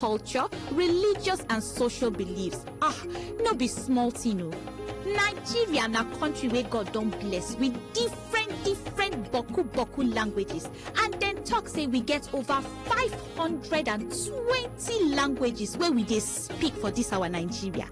culture, religious and social beliefs. No be small thing, no. Nigeria na country where God don't bless with different boku languages, and then talk say we get over 520 languages where we dey speak for this our Nigeria.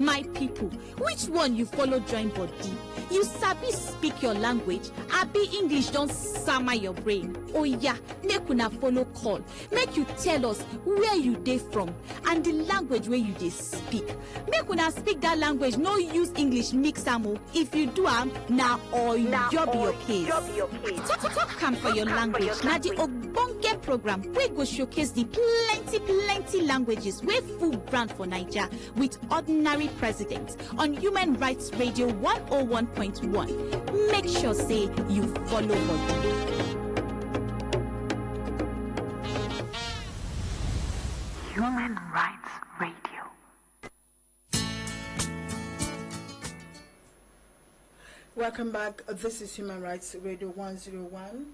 My people, which one you follow join body? You sabi speak your language, abi English don't sama your brain. Oh yeah, make una follow call. Make you tell us where you dey from and the language where you dey speak. Make una speak that language, no use English mix am. If you do am, na or job be your case. Talk am for your language. Na the ogbonge program wey go showcase the plenty languages wey full ground for Naija with ordinary presidents on Human Rights Radio 101.1. Make sure say you follow body. Human Rights Radio. Welcome back. This is Human Rights Radio 101.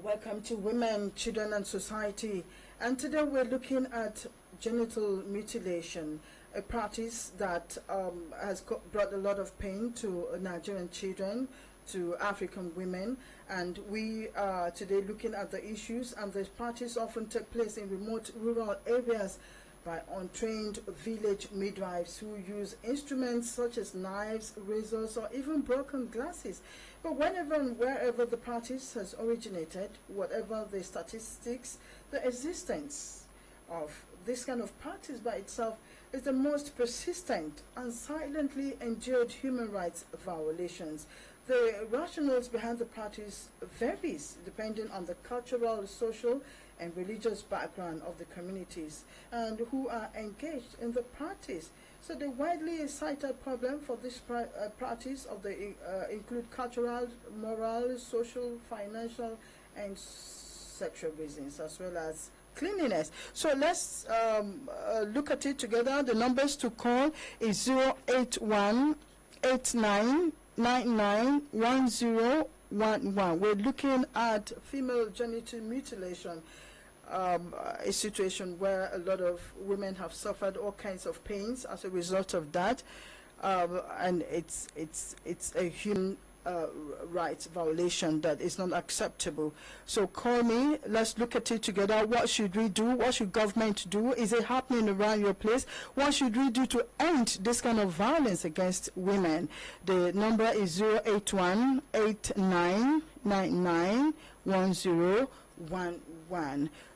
Welcome to Women, Children and Society. And today we're looking at genital mutilation, a practice that has brought a lot of pain to Nigerian children, to African women, and we are today looking at the issues. And the practice often take place in remote rural areas by untrained village midwives who use instruments such as knives, razors, or even broken glasses. But whenever and wherever the practice has originated, whatever the statistics, the existence of this kind of practice by itself is the most persistent and silently endured human rights violations. The rationales behind the practice varies depending on the cultural, social, and religious background of the communities and who are engaged in the practice. So the widely cited problem for this practice of the include cultural, moral, social, financial, and sexual reasons, as well as cleanliness. So let's look at it together. The numbers to call is 081-8999-1011. We're looking at female genital mutilation, a situation where a lot of women have suffered all kinds of pains as a result of that, and it's a human rights violation that is not acceptable. So call me, let's look at it together. What should we do? What should government do? Is it happening around your place? What should we do to end this kind of violence against women? The number is 081-8999-1011.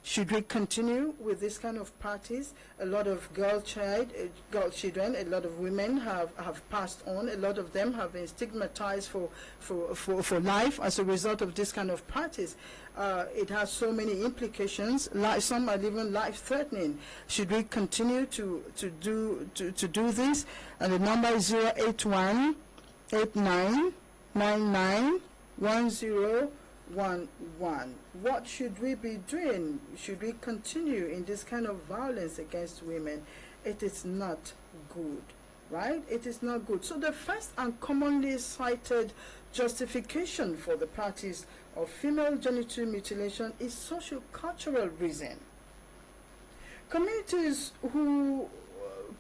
Should we continue with this kind of practice? A lot of girl children, a lot of women have passed on. A lot of them have been stigmatized for life as a result of this kind of practice. It has so many implications. Some are even life-threatening. Should we continue to do this? And the number is 081-8999-1011. What should we be doing? Should we continue in this kind of violence against women? It is not good, right? It is not good. So the first and commonly cited justification for the practice of female genital mutilation is social-cultural reason. Communities who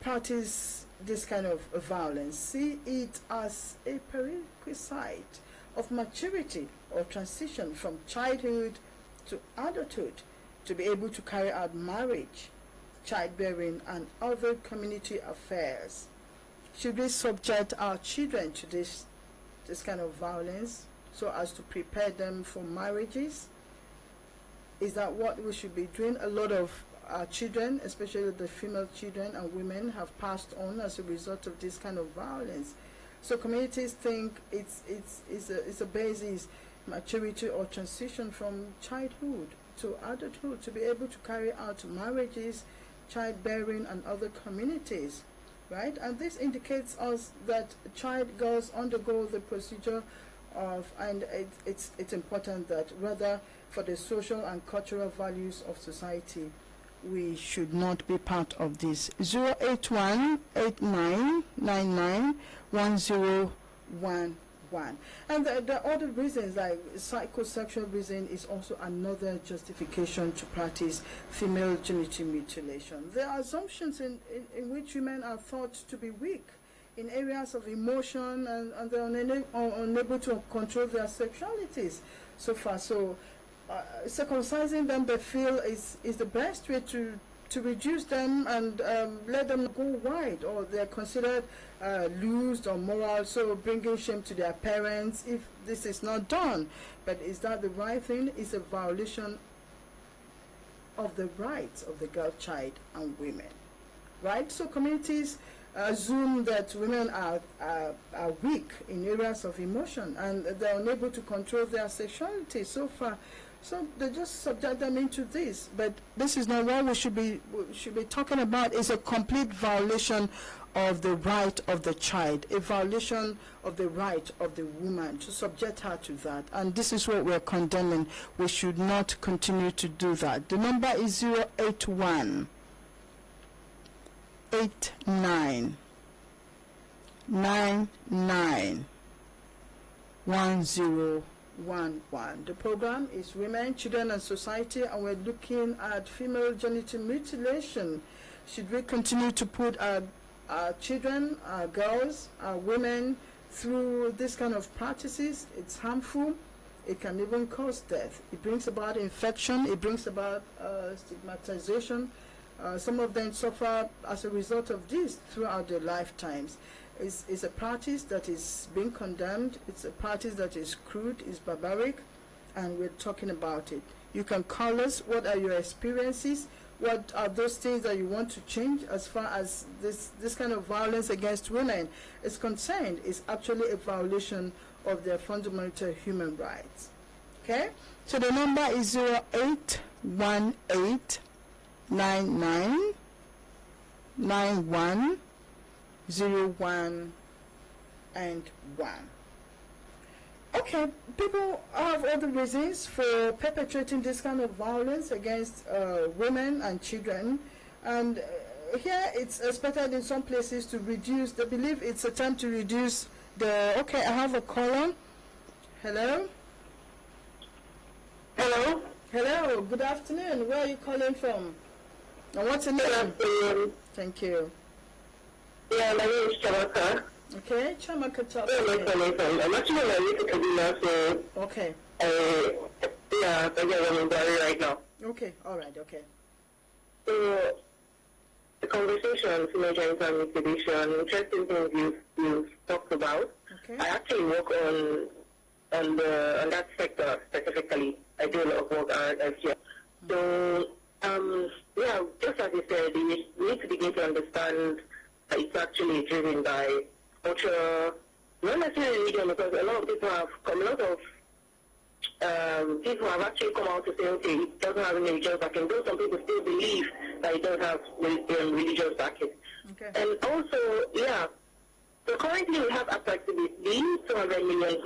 practice this kind of violence see it as a prerequisite of maturity or transition from childhood to adulthood to be able to carry out marriage, childbearing, and other community affairs. Should we subject our children to this kind of violence so as to prepare them for marriages? Is that what we should be doing? A lot of our children, especially the female children and women, have passed on as a result of this kind of violence. So communities think it's a basis, maturity or transition from childhood to adulthood to be able to carry out marriages, childbearing, and other communities, right? And this indicates us that child girls undergo the procedure of, and it's important that rather for the social and cultural values of society, we should not be part of this. 081-8999-1011. one. And the other reasons, like psychosexual reason, is also another justification to practice female genital mutilation. There are assumptions in which women are thought to be weak in areas of emotion, and they're unable to control their sexualities so far. So circumcising them, they feel, is the best way to reduce them and let them go wide, or they're considered loose or moral, so bringing shame to their parents if this is not done. But is that the right thing? It's a violation of the rights of the girl child and women, right? So communities assume that women are weak in areas of emotion, and they're unable to control their sexuality so far. So they just subject them into this. But this is not what we should be talking about. It's a complete violation of the right of the child, a violation of the right of the woman, to subject her to that. And this is what we're condemning. We should not continue to do that. The number is 081 89 99 1011. The program is Women, Children and Society, and we're looking at female genital mutilation. Should we continue to put our children, our girls, our women through this kind of practices? It's harmful. It can even cause death. It brings about infection. It brings about stigmatization. Some of them suffer as a result of this throughout their lifetimes. It's a practice that is being condemned. It's a practice that is crude, is barbaric, and we're talking about it. You can call us. What are your experiences? What are those things that you want to change as far as this kind of violence against women is concerned? Is actually a violation of their fundamental human rights. Okay? So the number is 0818 99 91 01 and 1. Okay, people have other reasons for perpetrating this kind of violence against women and children, and here it's expected in some places to reduce. They believe it's a time to reduce the. Okay, I have a caller. Hello. Hello. Hello. Good afternoon. Where are you calling from? And what's your name? Good afternoon. Thank you. Yeah, my name is Chamaka. Okay, Chamaka, talk. I'm actually on my way to Kaduna, so. Okay. Yeah, I'm in Bari right now. Okay, all right, okay. So, the conversation, female genital mutilation, interesting things you've talked about. Okay. I actually work on that sector specifically. I do a lot of work as well. So, yeah, just as you said, we need to begin to understand that it's actually driven by culture, not necessarily religion, because a lot of people have actually come out to say, okay, it doesn't have any religious backing, though some people still believe that it does have religious backing. Okay. And also, yeah, so currently we have approximately 200 million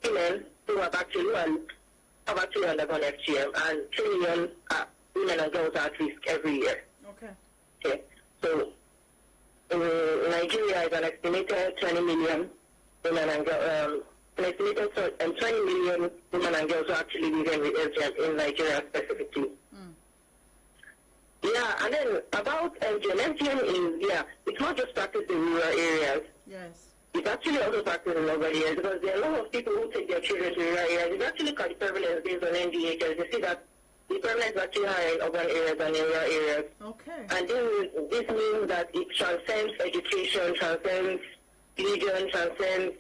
women who have actually undergone FGM, and 3 million women and girls are at risk every year. Okay. Okay. So Nigeria is an estimated 20 million women and girls. An estimated 20 million women and girls who actually living with FGM in Nigeria specifically. Yeah, and then about FGM. FGM is, it's not just practiced in rural areas. Yes. It's actually also practiced in urban areas, because there are a lot of people who take their children to rural areas. It's actually quite prevalent based on NDHS. You see that the prevalence is actually higher in urban areas than in rural areas. Okay. And this means that it transcends education, transcends religion, transcends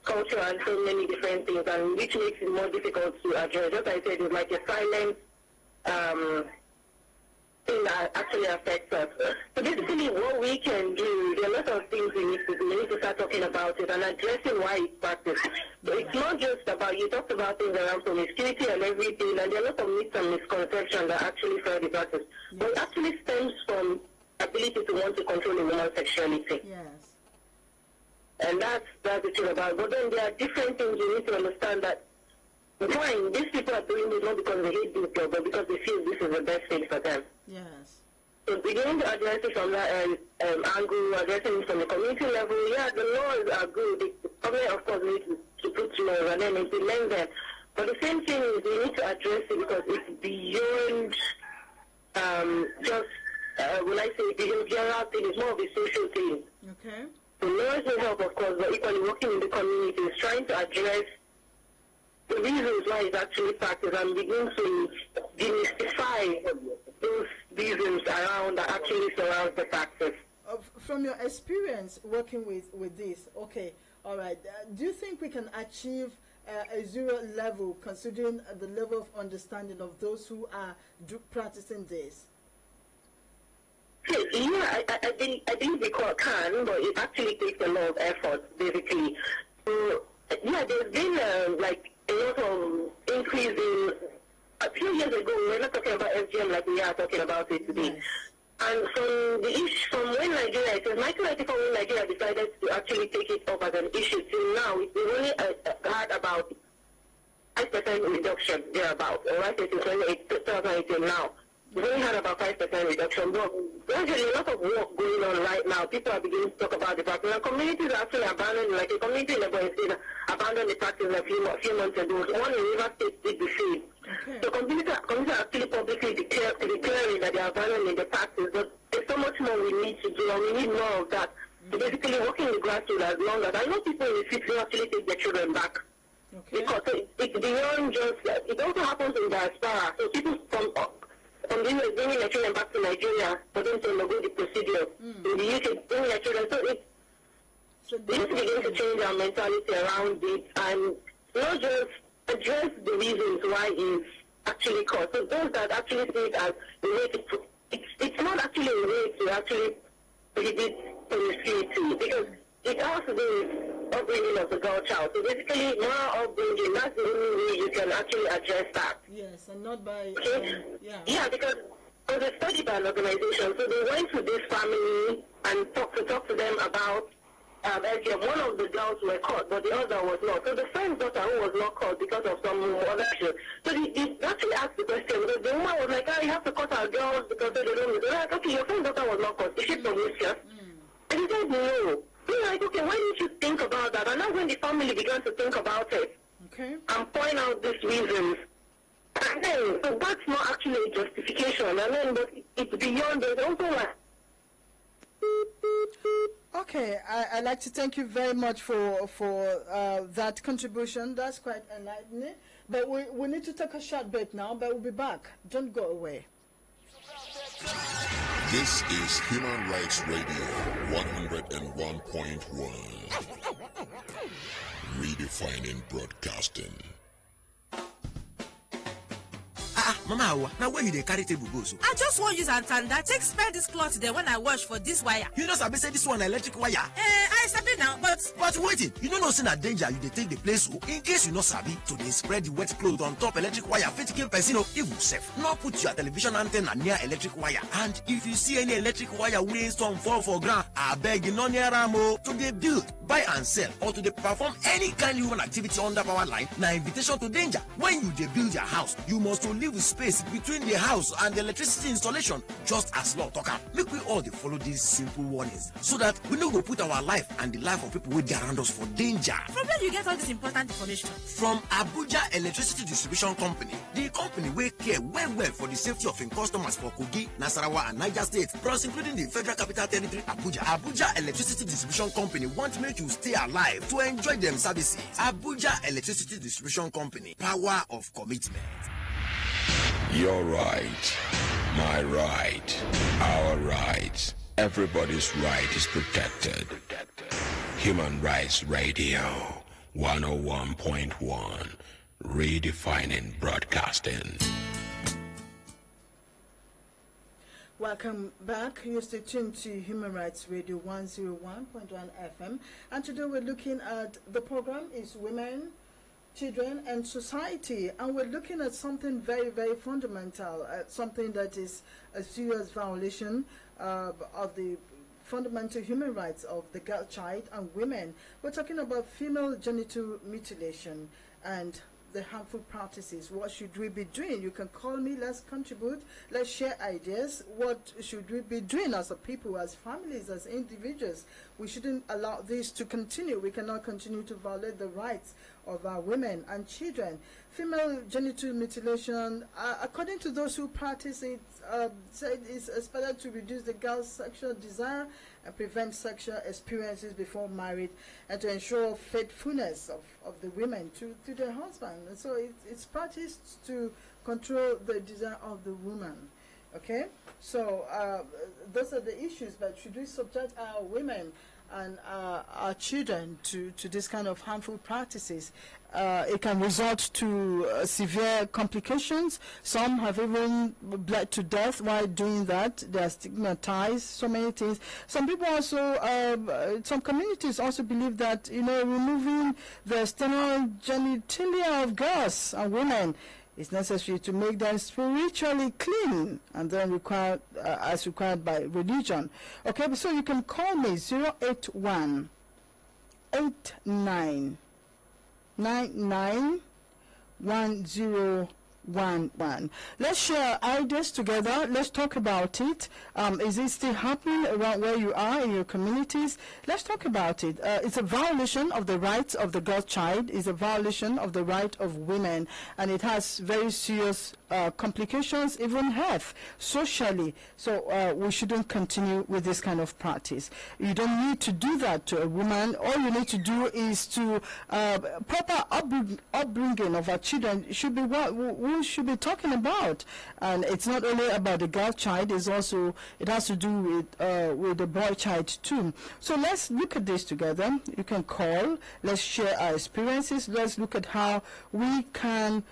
culture, and so many different things, and which makes it more difficult to address. As I said, it's like a silent thing that actually affects us. So basically what we can do, there are a lot of things we need to do. We need to start talking about it and addressing why it's practiced. So it's not just about, you talked about things around promiscuity and everything, and there are a lot of myths and misconceptions that actually further the practice. Yes. But it actually stems from ability to want to control a woman's sexuality. Yes. And that's the thing about it. But then there are different things you need to understand that, fine, these people are doing this not because they hate this job, but because they feel this is the best thing for them. Yes. So beginning to address it from that angle, addressing it from the community level, yeah, the laws are good. The government, of course, needs to put laws and then implement them. But the same thing is we need to address it because it's beyond just, when I say behavioral thing, it's more of a social thing. Okay. So laws will help, of course, but equally working in the community is trying to address the reasons why it's actually practiced and begin to demystify those reasons around that actually surround the practice. From your experience working with this, okay, all right, do you think we can achieve a zero level considering the level of understanding of those who are practicing this? Yeah, I think we can, but it actually takes a lot of effort, basically. So, yeah, there's been like a lot of increase in. A few years ago, we were not talking about FGM like we are talking about it today. Yes. And from when Nigeria, it was 1994 when Nigeria decided to actually take it up as an issue till now, we've only had about 5% reduction thereabout, or right, it's 2018 now. We've only had about 5% reduction, but there's a lot of work going on right now. People are beginning to talk about the practice. And communities are actually abandoning, like a community in the State abandoned the practice a few months ago. One in River State did the same. Okay. So communities are actually publicly declaring that they are abandoning the practice, but there's so much more we need to do, and we need more of that. So basically working the grassroots as long as I know people in the city who actually take their children back. Okay. Because it's beyond just, it also happens in diaspora. So people from the US bringing their children back to Nigeria for them to undergo the procedure. In the UK, bringing their children. So we need to begin to change our mentality around it and not just address the reasons why it's actually caused. So those that actually see it as a way to, it's not actually a way to actually prohibit promiscuity because it has to do with upbringing of the girl child. So basically, moral upbringing, that's the only way you can actually address that. Yes, and not by, Yeah, because it was a study by an organization. So they went to this family and talked to them about FGM. One of the girls were caught, but the other was not. So the friend's daughter who was not caught because of some other issue. So they actually asked the question because the woman was like, you have to cut our girls because they don't know. They're like, okay, your friend's daughter was not caught. Is she promiscuous? And he said, no. So you're like, okay, why didn't you think about that? And that's when the family began to think about it. Okay. And point out these reasons. And then, so that's not actually a justification. And then, but it's beyond, there's also like, okay, I'd like to thank you very much for that contribution. That's quite enlightening. But we need to take a short break now, but we'll be back. Don't go away. This is Human Rights Radio 101.1. Redefining broadcasting. Mama Hawa, now where you dey carry table go so? I just want use antanda take spread this cloth there when I wash for this wire. You know sabi say this one na electric wire? I sabi now, but waiting, you no know say na danger you dey take the place so. In case you no sabi, to dey spread the wet cloth on top electric wire fit kill person o. Even sef, no put your television antenna near electric wire. And if you see any electric wire wey some fall for ground, abeg you no near am o. To dey build, buy and sell, or to dey perform any kind human activity under power line na invitation to danger. When you dey build your house, you must to live with space between the house and the electricity installation, just as law talk am. Make we all dey follow these simple warnings so that we no go put our life and the life of people wey dey around us for danger. From where you get all this important information? From Abuja Electricity Distribution Company, the company wey care well for the safety of im customers for Kogi, Nasarawa and Niger State, plus including the Federal Capital Territory, Abuja. Abuja Electricity Distribution Company want make you stay alive to enjoy them services. Abuja Electricity Distribution Company, power of commitment. Your right, my right, our right. Everybody's right is protected. Human Rights Radio 101.1. Redefining broadcasting. Welcome back. You're still tuned to Human Rights Radio 101.1 FM. And today we're looking at the program is Women, Children and Society, and we're looking at something very, very fundamental, something that is a serious violation of the fundamental human rights of the girl child and women. We're talking about female genital mutilation and the harmful practices. What should we be doing? You can call me, let's contribute, let's share ideas. What should we be doing as a people, as families, as individuals? We shouldn't allow this to continue. We cannot continue to violate the rights of our women and children. Female genital mutilation, according to those who practice it, said it's expected to reduce the girl's sexual desire and prevent sexual experiences before marriage, and to ensure faithfulness of the women to their husband. And so it's practiced to control the desire of the woman. Okay, so those are the issues. But should we subject our women and our children to this kind of harmful practices? It can result to severe complications. Some have even bled to death while doing that. They are stigmatized, so many things. Some people also, some communities also believe that, removing the external genitalia of girls and women is necessary to make them spiritually clean, and then as required by religion. Okay, so you can call me 081 89 991011. Let's share ideas together. Let's talk about it. Is it still happening around where you are in your communities? Let's talk about it. It's a violation of the rights of the girl child. It's a violation of the right of women, and it has very serious complications, even health, socially. So we shouldn't continue with this kind of practice. You don't need to do that to a woman. All you need to do is to proper upbringing of our children should be what we should be talking about. And it's not only about the girl child, it has to do with the boy child too. So let's look at this together. You can call, let's share our experiences, let's look at how we can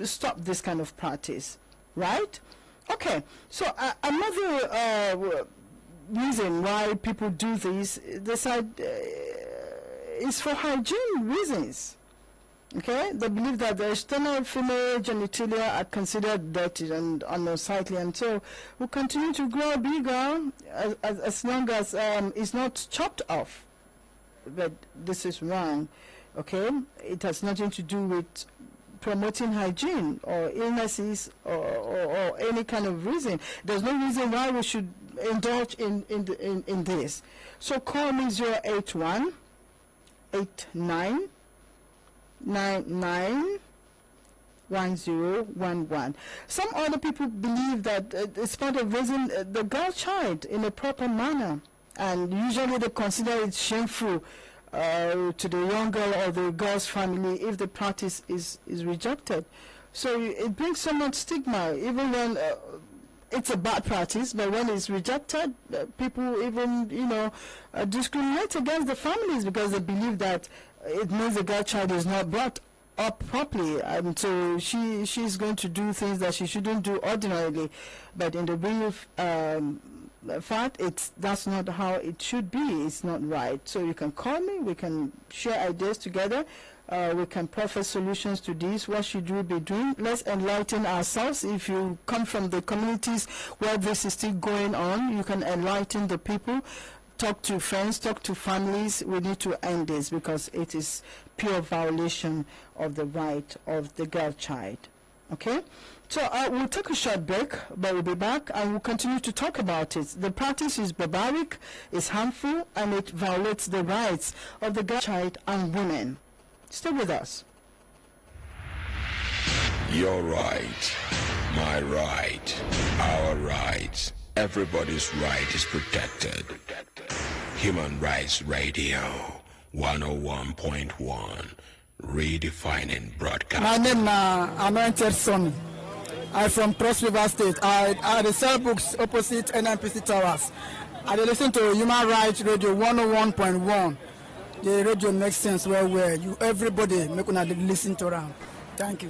stop this kind of practice, right? Okay, so another reason why people do this, they said, is for hygiene reasons. Okay, they believe that the external female genitalia are considered dirty and unsightly, and so will continue to grow bigger as long as it's not chopped off. But this is wrong. Okay, it has nothing to do with promoting hygiene or illnesses or any kind of reason. There's no reason why we should indulge in this. So call me 081 89 991011. Some other people believe that it's part of raising the girl child in a proper manner, and usually they consider it shameful to the young girl or the girl's family if the practice is rejected. So it brings so much stigma, even when it's a bad practice, but when it's rejected, people even discriminate against the families because they believe that it means the girl child is not brought up properly, and so she's going to do things that she shouldn't do ordinarily. But in the real fact, that's not how it should be. It's not right. So you can call me. We can share ideas together. We can proffer solutions to this. What should we be doing? Let's enlighten ourselves. If you come from the communities where this is still going on, you can enlighten the people. Talk to friends, talk to families. We need to end this because it is pure violation of the right of the girl child. Okay? So we'll take a short break, but we'll be back and we'll continue to talk about it. The practice is barbaric, is harmful, and it violates the rights of the girl child and women. Stay with us. Your right, my right, our rights. Everybody's right is protected. Human Rights Radio 101.1, redefining broadcast. My name is Anointed Sonny. I'm from Cross River State. I sell books opposite NNPC Towers. I listen to Human Rights Radio 101.1. The radio makes sense where you everybody make una listen to them. Thank you.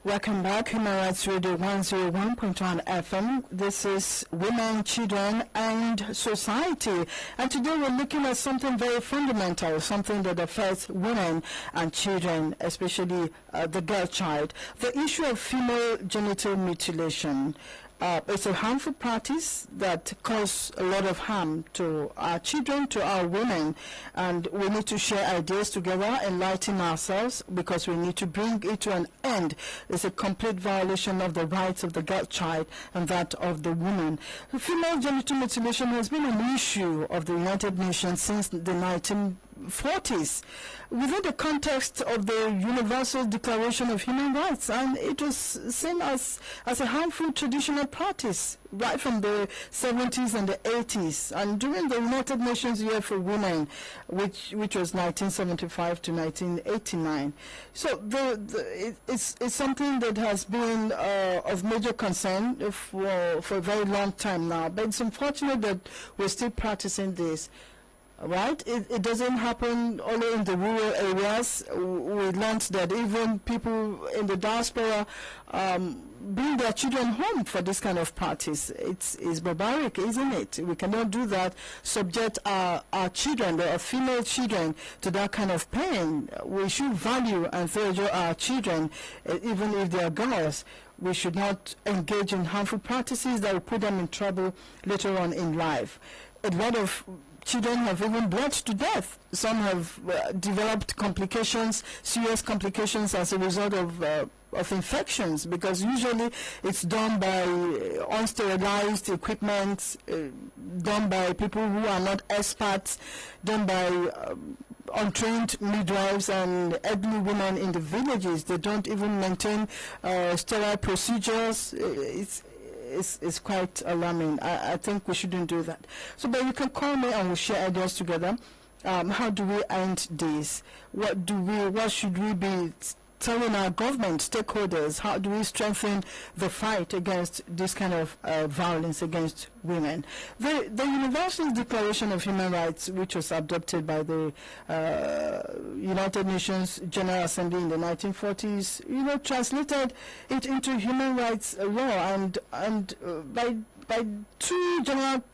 Welcome back, Human Rights Radio 101.1 FM. This is Women, Children, and Society. And today we're looking at something very fundamental, something that affects women and children, especially the girl child. The issue of female genital mutilation. it's a harmful practice that cause a lot of harm to our children, to our women, and we need to share ideas together, enlighten ourselves, because we need to bring it to an end. It's a complete violation of the rights of the girl child and that of the woman. Female genital mutilation has been an issue of the United Nations since the 1940s within the context of the Universal Declaration of Human Rights, and it was seen as a harmful traditional practice right from the 70s and the 80s, and during the United Nations Year for Women, which was 1975 to 1989. So it's something that has been of major concern for a very long time now, but it's unfortunate that we're still practicing this. Right? It doesn't happen only in the rural areas. We learned that even people in the diaspora bring their children home for this kind of practice. It's barbaric, isn't it? We cannot do that, subject our children, our female children, to that kind of pain. We should value and treasure our children, even if they are girls. We should not engage in harmful practices that will put them in trouble later on in life. A lot of children have even bled to death. Some have developed complications, serious complications as a result of infections, because usually it's done by unsterilized equipment, done by people who are not experts, done by untrained midwives and elderly women in the villages. They don't even maintain sterile procedures. It's quite alarming. I think we shouldn't do that. So, but you can call me and we'll share ideas together. How do we end this? What should we be telling our government, stakeholders? How do we strengthen the fight against this kind of violence against women? The Universal Declaration of Human Rights, which was adopted by the United Nations General Assembly in the 1940s, translated it into human rights law, and by two general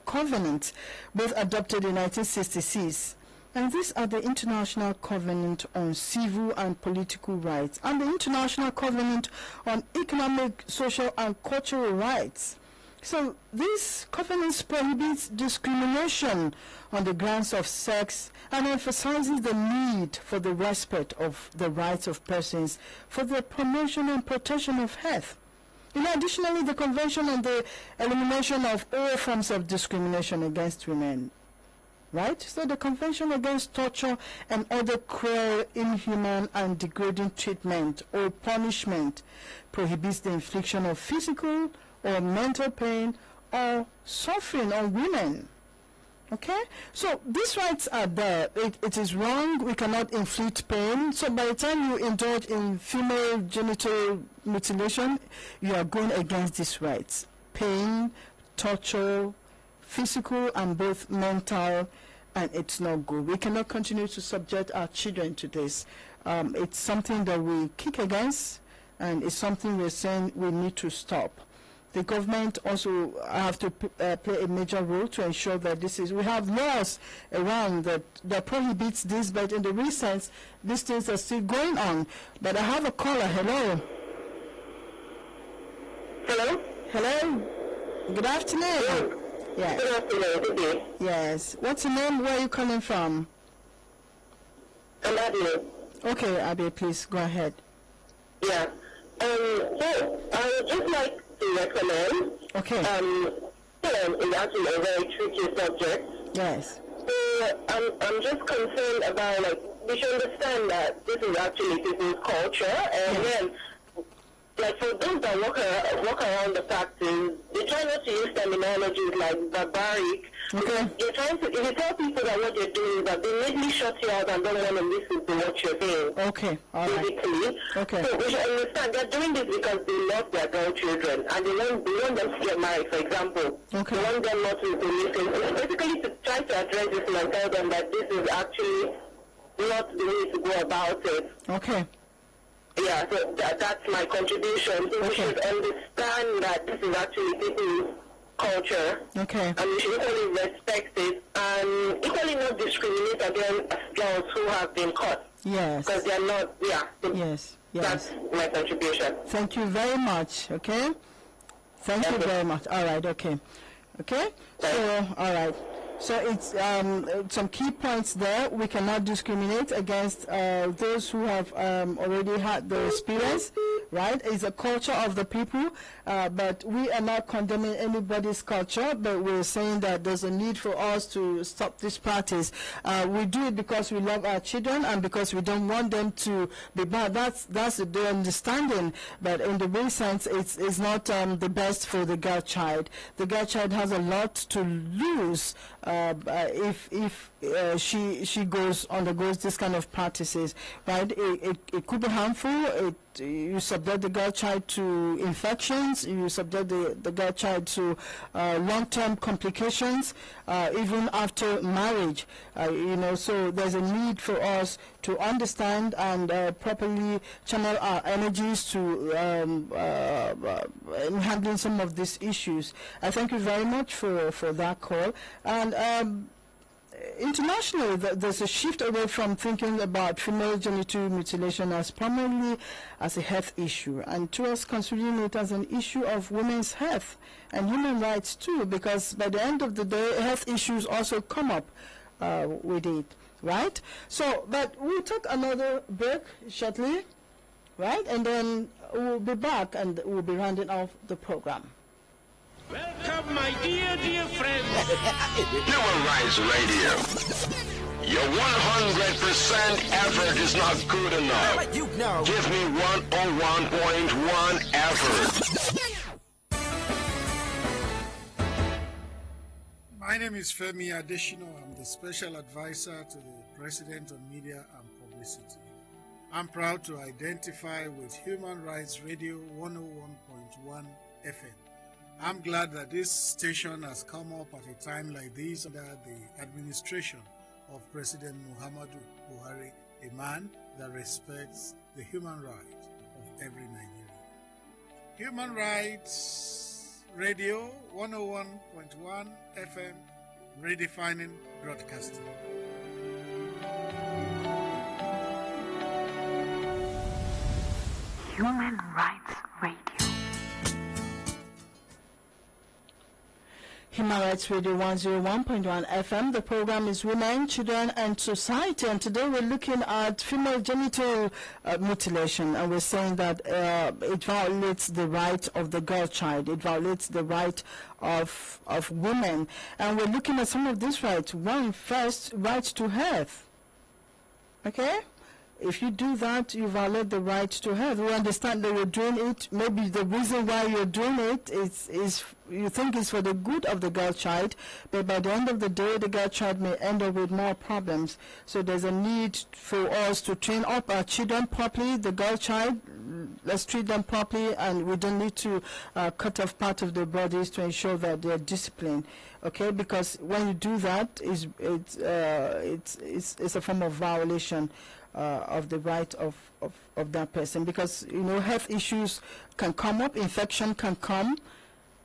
covenants, both adopted in 1966. And these are the International Covenant on Civil and Political Rights and the International Covenant on Economic, Social and Cultural Rights. So these covenants prohibit discrimination on the grounds of sex and emphasizes the need for the respect of the rights of persons for the promotion and protection of health. Additionally, the Convention on the Elimination of All Forms of Discrimination against Women. Right? So the Convention Against Torture and Other Cruel, Inhuman and Degrading Treatment or Punishment prohibits the infliction of physical or mental pain or suffering on women. Okay? So these rights are there. It is wrong. We cannot inflict pain. So by the time you indulge in female genital mutilation, you are going against these rights. Pain, torture, physical and both mental, and it's not good. We cannot continue to subject our children to this. It's something that we kick against, and it's something we're saying we need to stop. The government also have to play a major role to ensure that this is. We have laws around that prohibits this, but in the recent, these things are still going on. But I have a caller. Hello. Hello. Hello. Good afternoon. Yes. Good afternoon. Good day. Yes. What's your name? Where are you calling from? I'm Abby. Okay, Abby, please go ahead. Yeah. So I would just like to recommend. Okay. It's actually a very tricky subject. Yes. So I'm just concerned about, we should understand that this is actually people's culture, and then for those that walk around the practice, they try not to use terminologies like barbaric. Okay. You're trying to, if you tell people that what you're doing is that they immediately shut you out and don't want to listen to what you're saying. Okay. All right. Basically. Okay. So we should understand they're doing this because they love their girl children and they want them to get married, for example. Okay. They want them not to listen. So basically to try to address this and tell them that this is actually not the way to go about it. Okay. Yeah, so that's my contribution. So we should understand that this is actually people's culture. Okay. And we should equally respect it and equally not discriminate against girls who have been caught. Yes. Because they're not, Yes. Yes. That's my contribution. Thank you very much. Okay. Thank you very much. All right, okay. Okay, so, all right. So it's some key points there. We cannot discriminate against those who have already had the experience, right? It's a culture of the people, but we are not condemning anybody's culture, but we're saying that there's a need for us to stop this practice. We do it because we love our children and because we don't want them to be bad. That's the understanding, but in the real sense, it's not the best for the girl child. The girl child has a lot to lose if she undergoes this kind of practices, right? It could be harmful. You subject the girl child to infections. You subject the girl child to long-term complications, even after marriage. So there's a need for us to understand and properly channel our energies to in handling some of these issues. I thank you very much for that call. And internationally, there's a shift away from thinking about female genital mutilation as primarily as a health issue, and towards considering it as an issue of women's health and human rights too, because by the end of the day, health issues also come up with it, right? So, but we'll take another break shortly, right? And then we'll be back and we'll be rounding off the program. Welcome, my dear friends. Human Rights Radio. Your 100% effort is not good enough. Give me 101.1 effort. My name is Femi Adeshino. I'm the Special Advisor to the President on Media and Publicity. I'm proud to identify with Human Rights Radio 101.1 FM. I'm glad that this station has come up at a time like this under the administration of President Muhammadu Buhari, a man that respects the human rights of every Nigerian. Human Rights Radio 101.1 FM, redefining broadcasting. Human Rights Radio. Human Rights Radio 101.1 FM. The program is Women, Children and Society, and today we're looking at female genital mutilation, and we're saying that it violates the right of the girl child, it violates the right of women, and we're looking at some of these rights. One, first, right to health. Okay? If you do that, you violate the right to health. We understand that you're doing it. Maybe the reason why you're doing it is you think it's for the good of the girl child, but by the end of the day, the girl child may end up with more problems. So there's a need for us to train up our children properly. The girl child, let's treat them properly, and we don't need to cut off part of their bodies to ensure that they're disciplined. Okay, because when you do that, it's a form of violation of the right of that person, because health issues can come up, infection can come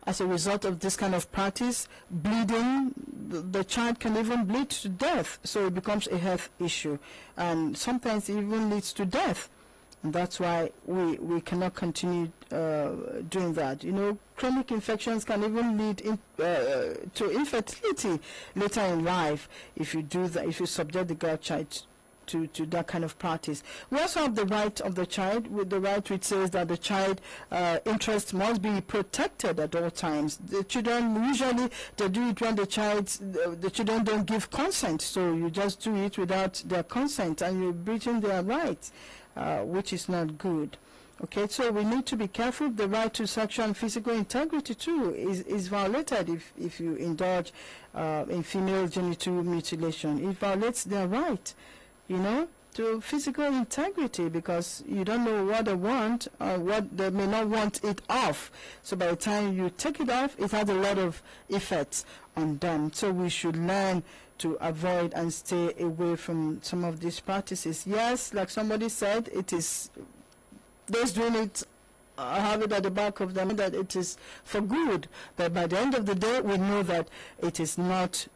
as a result of this kind of practice. Bleeding, the child can even bleed to death, so it becomes a health issue, and sometimes it even leads to death, and that's why we cannot continue doing that. Chronic infections can even lead to infertility later in life if you do that, if you subject the girl child to that kind of practice. We also have the right of the child, with the right which says that the child interest must be protected at all times. The children, usually they do it when the children don't give consent, so you just do it without their consent and you're breaching their rights, which is not good. Okay, so we need to be careful. The right to sexual and physical integrity too is violated if you indulge in female genital mutilation. It violates their right, to physical integrity, because you don't know what they want or what they may not want it off. So by the time you take it off, it has a lot of effects on them. So we should learn to avoid and stay away from some of these practices. Yes, like somebody said, it is those doing it have it at the back of them that it is for good, but by the end of the day, we know that it is not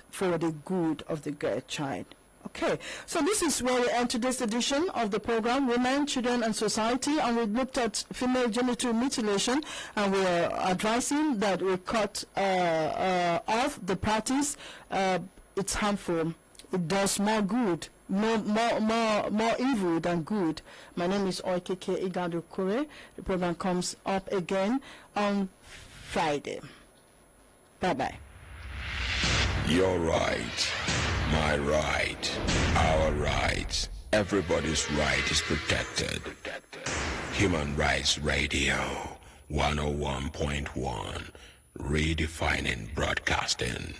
for the good of the girl child. Okay, so this is where we end today's edition of the program, Women, Children and Society, and we looked at female genital mutilation, and we are advising that we cut off the practice. It's harmful. It does more good, more evil than good. My name is Oikeke Igado Kure. The program comes up again on Friday. Bye-bye. Your right, my right, our right. Everybody's right is protected. Human Rights Radio 101.1, redefining broadcasting.